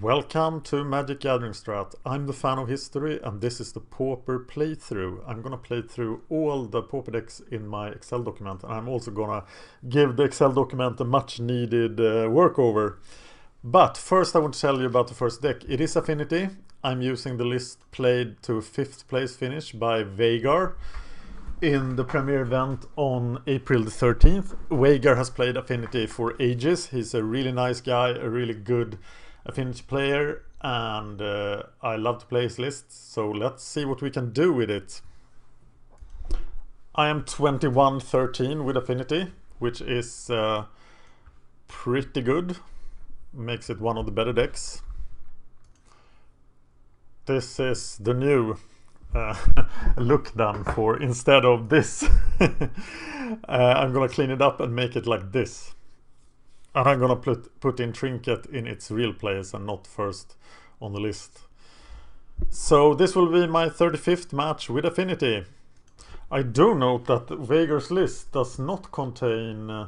Welcome to MagicGatheringStrat. I'm the fan of history and this is the Pauper playthrough. I'm gonna play through all the Pauper decks in my Excel document, and I'm also gonna give the Excel document a much needed workover. But first I want to tell you about the first deck. It is Affinity. I'm using the list played to 5th place finish by Vagar in the premiere event on April the 13th. Vagar has played Affinity for ages. He's a really nice guy, a really good Affinity player, and I love to play his lists, so let's see what we can do with it. I am 21-13 with Affinity, which is pretty good. Makes it one of the better decks. This is the new look done for instead of this. I'm gonna clean it up and make it like this. And I'm gonna put in Trinket in its real place and not first on the list. So this will be my 35th match with Affinity. I do note that Vagar's list does not contain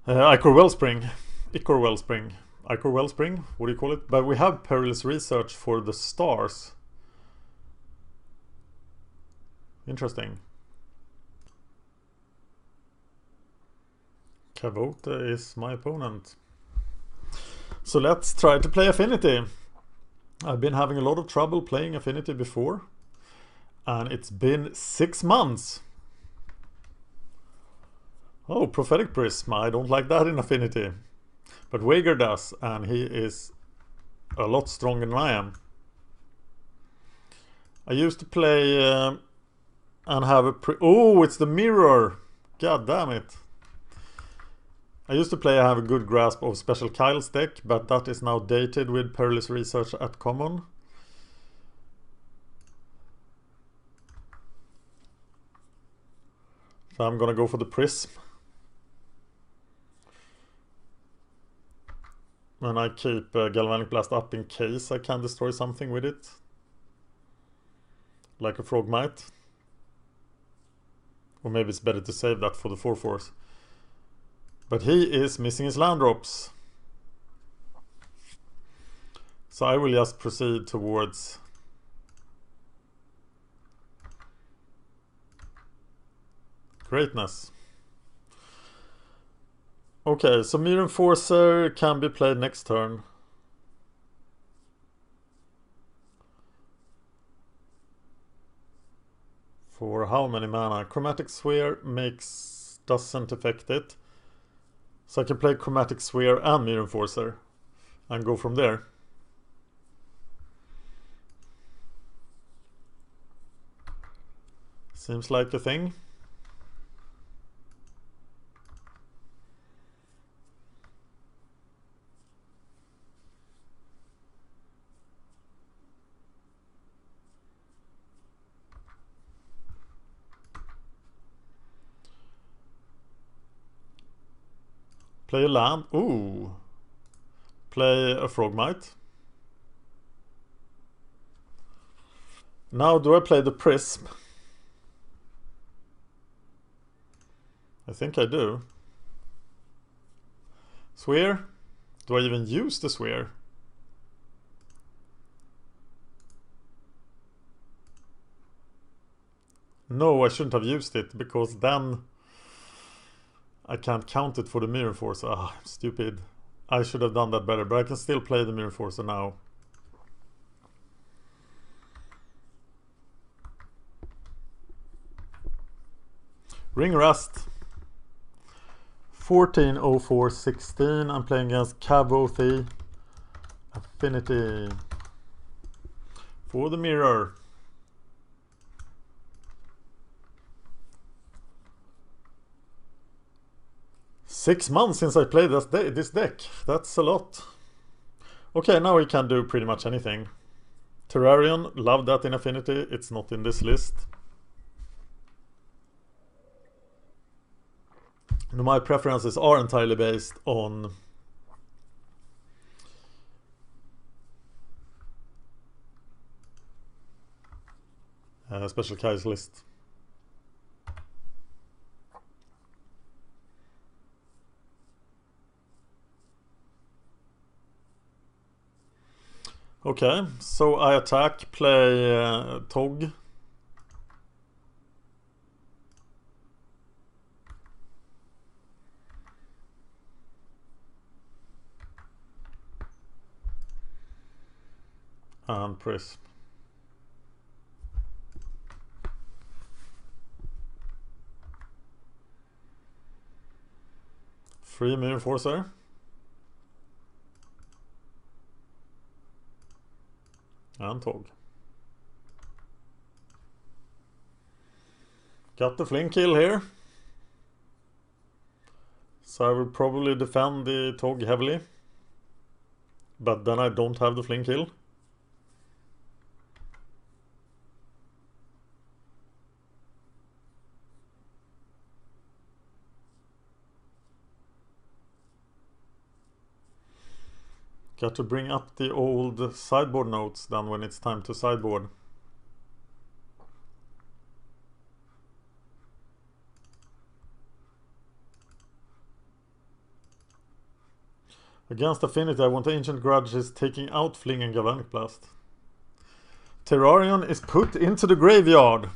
Ichor Wellspring. What do you call it? But we have Perilous Research for the stars. Interesting. Kavota is my opponent. So let's try to play Affinity. I've been having a lot of trouble playing Affinity before, and it's been 6 months. Oh, Prophetic Prism. I don't like that in Affinity. But Vagar does, and he is a lot stronger than I am. I used to play and have a oh, it's the mirror. God damn it. I used to play, I have a good grasp of Special Kyle's deck, but that is now dated with Perilous Research at common. So I'm gonna go for the Prism. And I keep Galvanic Blast up in case I can destroy something with it. Like a Frogmite. Or maybe it's better to save that for the 4/4. But he is missing his land drops. So I will just proceed towards greatness. Okay, so Myr Enforcer can be played next turn. For how many mana? Chromatic Sphere doesn't affect it. So I can play Chromatic Sphere and Myr Enforcer and go from there. Seems like a thing. Play a land. Ooh. Play a Frogmite. Now do I play the Prism? I think I do. Sphere? Do I even use the Sphere? No, I shouldn't have used it, because then I can't count it for the Myr Enforcer. Ah, I'm stupid. I should have done that better, but I can still play the Myr Enforcer now. Ring Rust. 14-04-16. I'm playing against Kavothi. Affinity. For the mirror. Six months since I played this deck. That's a lot. Okay, now we can do pretty much anything. Terrarion, love that in Affinity. It's not in this list. My preferences are entirely based on Special Kyle's list. Okay, so I attack, play Tog. And Prism. Free Myr Enforcer. And Tog. Got the Fling kill here. So I will probably defend the Tog heavily. But then I don't have the Fling kill. Got to bring up the old sideboard notes then when it's time to sideboard. Against Affinity, I want Ancient Grudge is taking out Fling and Galvanic Blast. Terrarion is put into the graveyard.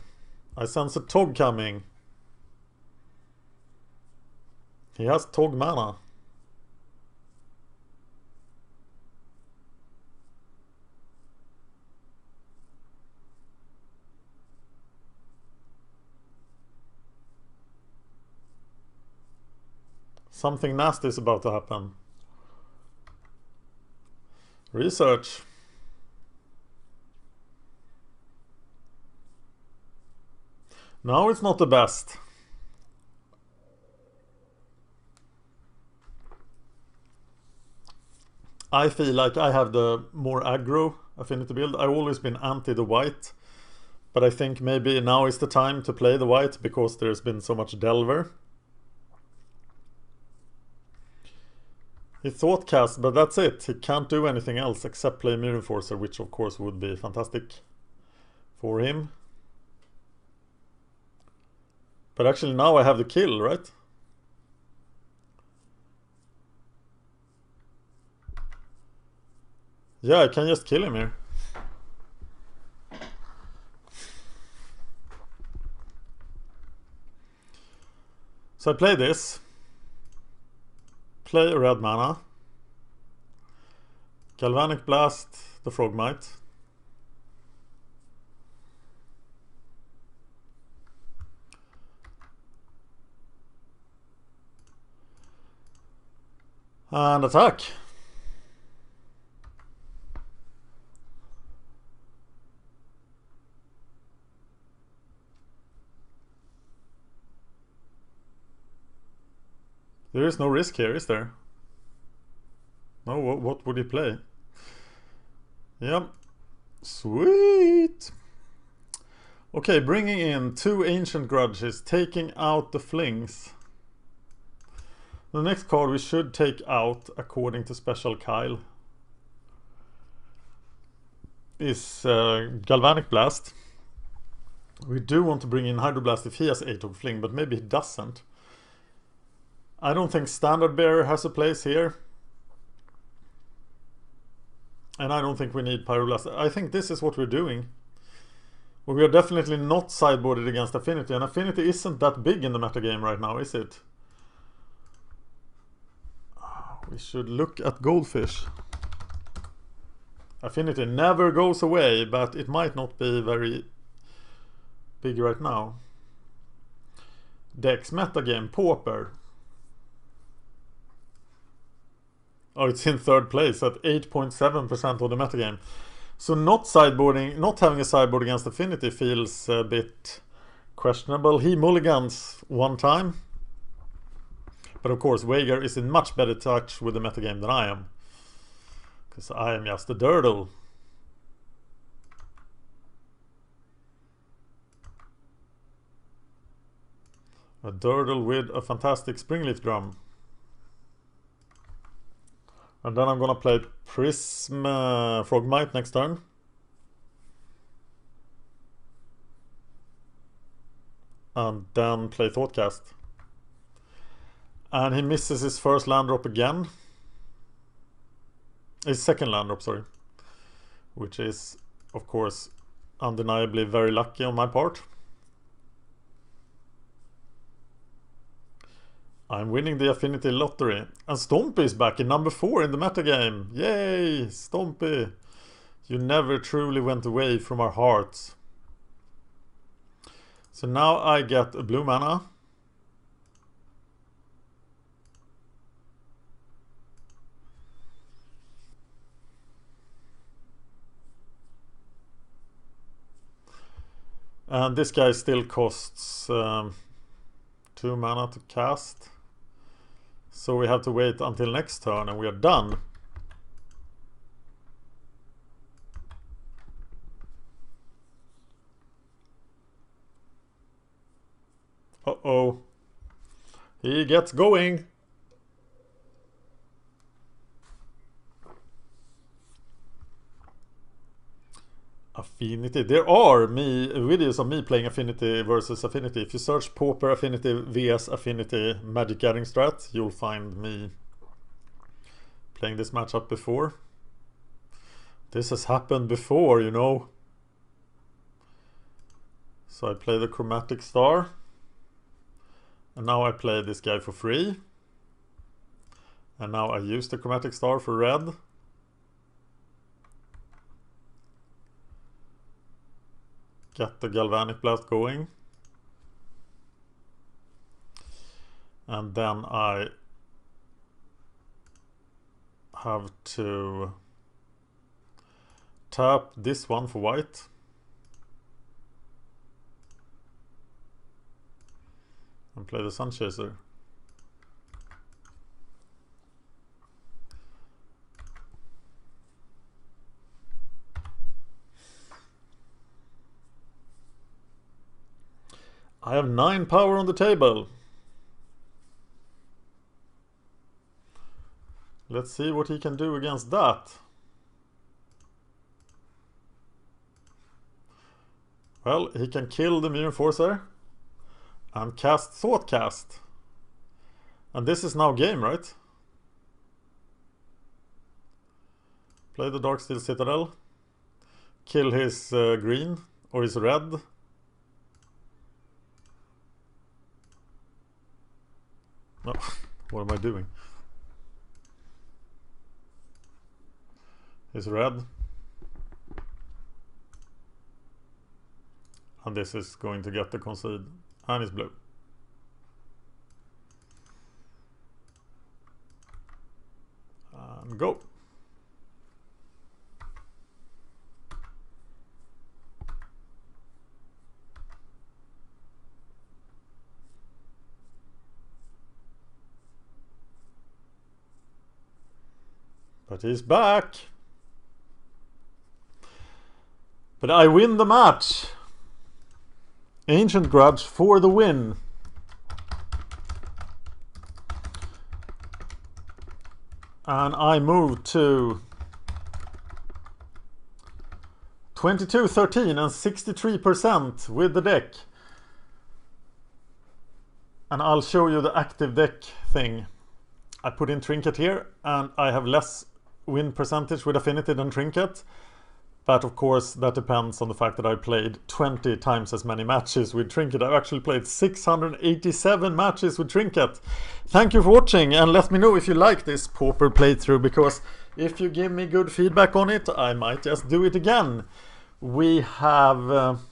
I sense a Tog coming. He has Tog mana. Something nasty is about to happen. Research. No, it's not the best. I feel like I have the more aggro affinity build. I've always been anti the white. But I think maybe now is the time to play the white because there's been so much Delver. He Thoughtcast, but that's it. He can't do anything else except play Myr Enforcer, which of course would be fantastic for him. But actually now I have the kill, right? Yeah, I can just kill him here. So I play this. Play red mana. Galvanic Blast the Frogmite. And attack. There is no risk here, is there? No, what would he play? Yep. Sweet! Okay, bringing in 2 Ancient Grudges, taking out the Flings. The next card we should take out, according to Special Kyle, is Galvanic Blast. We do want to bring in Hydroblast if he has Atog Fling, but maybe he doesn't. I don't think Standard Bearer has a place here. And I don't think we need Pyroblast. I think this is what we're doing. Well, we are definitely not sideboarded against Affinity. And Affinity isn't that big in the metagame right now, is it? We should look at Goldfish. Affinity never goes away, but it might not be very big right now. Dex metagame, Pauper. Oh, it's in 3rd place at 8.7% of the metagame. So not sideboarding, not having a sideboard against Affinity feels a bit questionable. He mulligans 1 time. But of course, Vagar is in much better touch with the metagame than I am. Because I am just a durdle. A durdle with a fantastic Springleaf Drum. And then I'm gonna play Prism Frogmite next turn. And then play Thoughtcast. And he misses his first land drop again. His second land drop, sorry. which is, of course, undeniably very lucky on my part. I'm winning the Affinity Lottery. And Stompy is back in number 4 in the metagame. Yay, Stompy! You never truly went away from our hearts. So now I get a blue mana. And this guy still costs 2 mana to cast. So we have to wait until next turn and we are done. Uh-oh. He gets going. Affinity. There are videos of me playing Affinity versus Affinity. If you search Pauper Affinity vs Affinity MagicGatheringStrat, you'll find me playing this matchup before. This has happened before, you know. So I play the Chromatic Star. And now I play this guy for free. And now I use the Chromatic Star for red. Get the Galvanic Blast going. And then I have to tap this one for white. And play the Sunchaser. I have 9 power on the table. Let's see what he can do against that. Well, he can kill the Myr Enforcer and cast Thoughtcast. And this is now game, right? Play the Darksteel Citadel. Kill his green or his red. No, what am I doing? His red. And this is going to get the concede. And it's blue. And go. But he's back. But I win the match. Ancient Grudge for the win. And I move to 22, 13 and 63% with the deck. And I'll show you the active deck thing. I put in Trinket here and I have less win percentage with Affinity than Trinket. But of course that depends on the fact that I played 20 times as many matches with Trinket. I've actually played 687 matches with Trinket. Thank you for watching and let me know if you like this Pauper playthrough, because if you give me good feedback on it, I might just do it again. We have...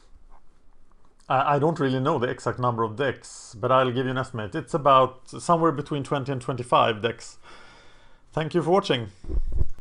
I don't really know the exact number of decks, but I'll give you an estimate. It's about somewhere between 20 and 25 decks. Thank you for watching.